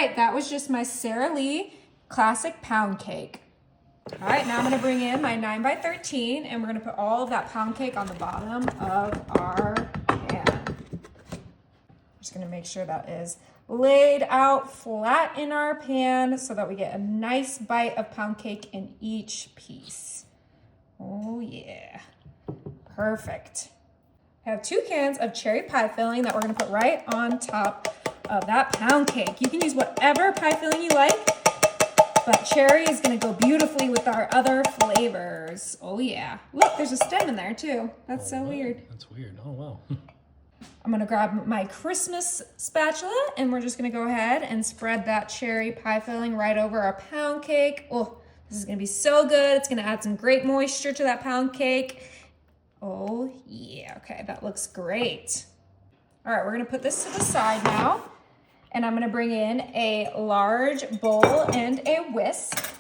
right, that was just my Sara Lee classic pound cake. All right, now I'm gonna bring in my 9 by 13 and we're gonna put all of that pound cake on the bottom of our pan. Just gonna make sure that is laid out flat in our pan so that we get a nice bite of pound cake in each piece. Oh yeah, perfect. I have 2 cans of cherry pie filling that we're gonna put right on top of that pound cake. You can use whatever pie filling you like, but cherry is gonna go beautifully with our other flavors. Oh yeah. Look, there's a stem in there too. That's so weird. That's weird. Oh wow. I'm gonna grab my Christmas spatula and we're just gonna go ahead and spread that cherry pie filling right over our pound cake. Oh, this is gonna be so good. It's gonna add some great moisture to that pound cake. Oh yeah, okay, that looks great. All right, we're gonna put this to the side now. And I'm gonna bring in a large bowl and a whisk.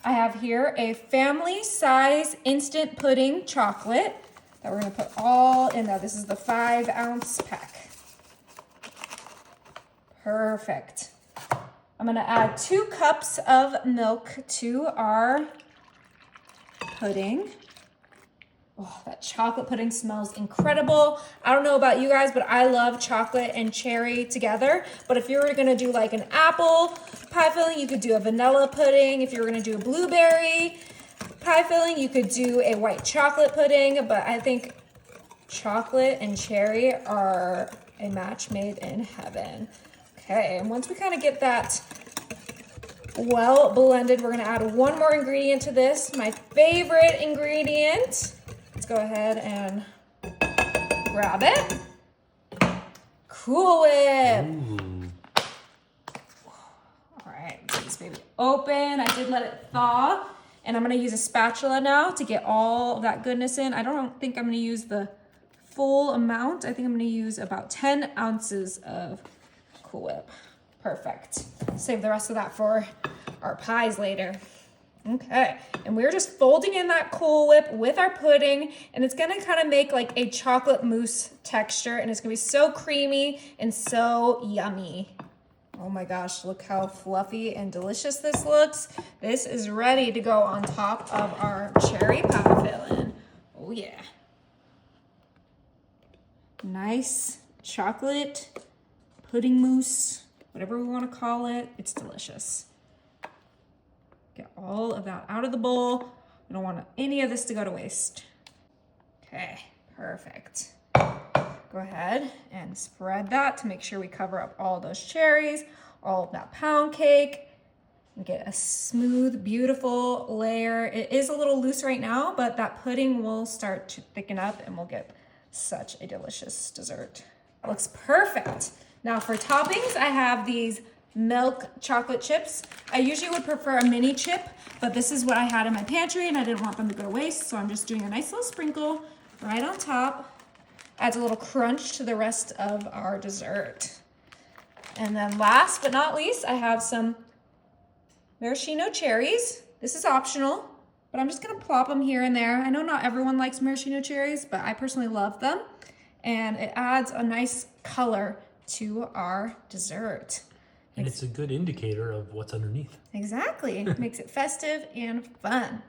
I have here a family size instant pudding chocolate that we're gonna put all in there. This is the 5-ounce pack. Perfect. I'm gonna add 2 cups of milk to our pudding. Oh, that chocolate pudding smells incredible. I don't know about you guys, but I love chocolate and cherry together. But if you were gonna do like an apple pie filling, you could do a vanilla pudding. If you were gonna do a blueberry pie filling, you could do a white chocolate pudding. But I think chocolate and cherry are a match made in heaven. Okay, and once we kind of get that well blended, we're gonna add 1 more ingredient to this, my favorite ingredient. Let's go ahead and grab it. Cool Whip. Ooh. All right, get this baby open. I did let it thaw. And I'm gonna use a spatula now to get all of that goodness in. I don't think I'm gonna use the full amount. I think I'm gonna use about 10 ounces of Cool Whip. Perfect. Save the rest of that for our pies later. Okay, and we're just folding in that Cool Whip with our pudding, and it's gonna kind of make like a chocolate mousse texture, and it's gonna be so creamy and so yummy. Oh my gosh, look how fluffy and delicious this looks. This is ready to go on top of our cherry pie filling. Oh yeah. Nice chocolate pudding mousse, whatever we want to call it. It's delicious. Get all of that out of the bowl. We don't want any of this to go to waste. Okay, perfect. Go ahead and spread that to make sure we cover up all those cherries, all of that pound cake, and get a smooth, beautiful layer. It is a little loose right now, but that pudding will start to thicken up and we'll get such a delicious dessert. It looks perfect. Now for toppings, I have these milk chocolate chips. I usually would prefer a mini chip, but this is what I had in my pantry and I didn't want them to go to waste, so I'm just doing a nice little sprinkle right on top. Adds a little crunch to the rest of our dessert. And then last but not least, I have some maraschino cherries. This is optional, but I'm just gonna plop them here and there. I know not everyone likes maraschino cherries, but I personally love them. And it adds a nice color to our dessert. And it's a good indicator of what's underneath. Exactly. It makes it festive and fun.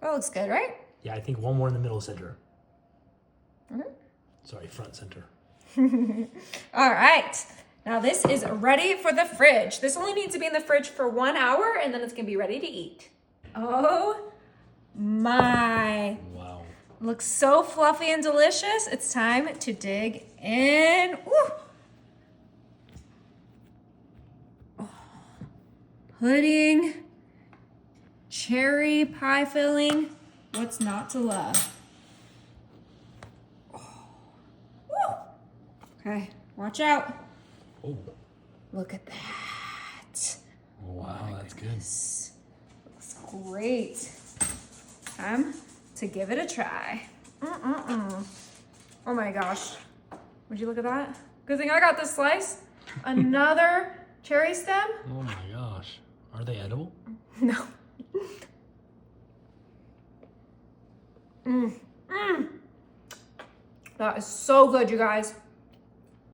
That looks good, right? Yeah, I think 1 more in the middle center. Mm-hmm. Sorry, front center. All right. Now this is ready for the fridge. This only needs to be in the fridge for 1 hour and then it's gonna be ready to eat. Oh my. Wow. Looks so fluffy and delicious. It's time to dig in. Woo. Oh. Pudding, cherry pie filling. What's not to love? Okay, watch out. Oh. Look at that. Wow, that's good. Looks great. Time to give it a try. Oh my gosh. Would you look at that? Good thing I got this slice. Another cherry stem. Oh my gosh. Are they edible? No. That is so good, you guys.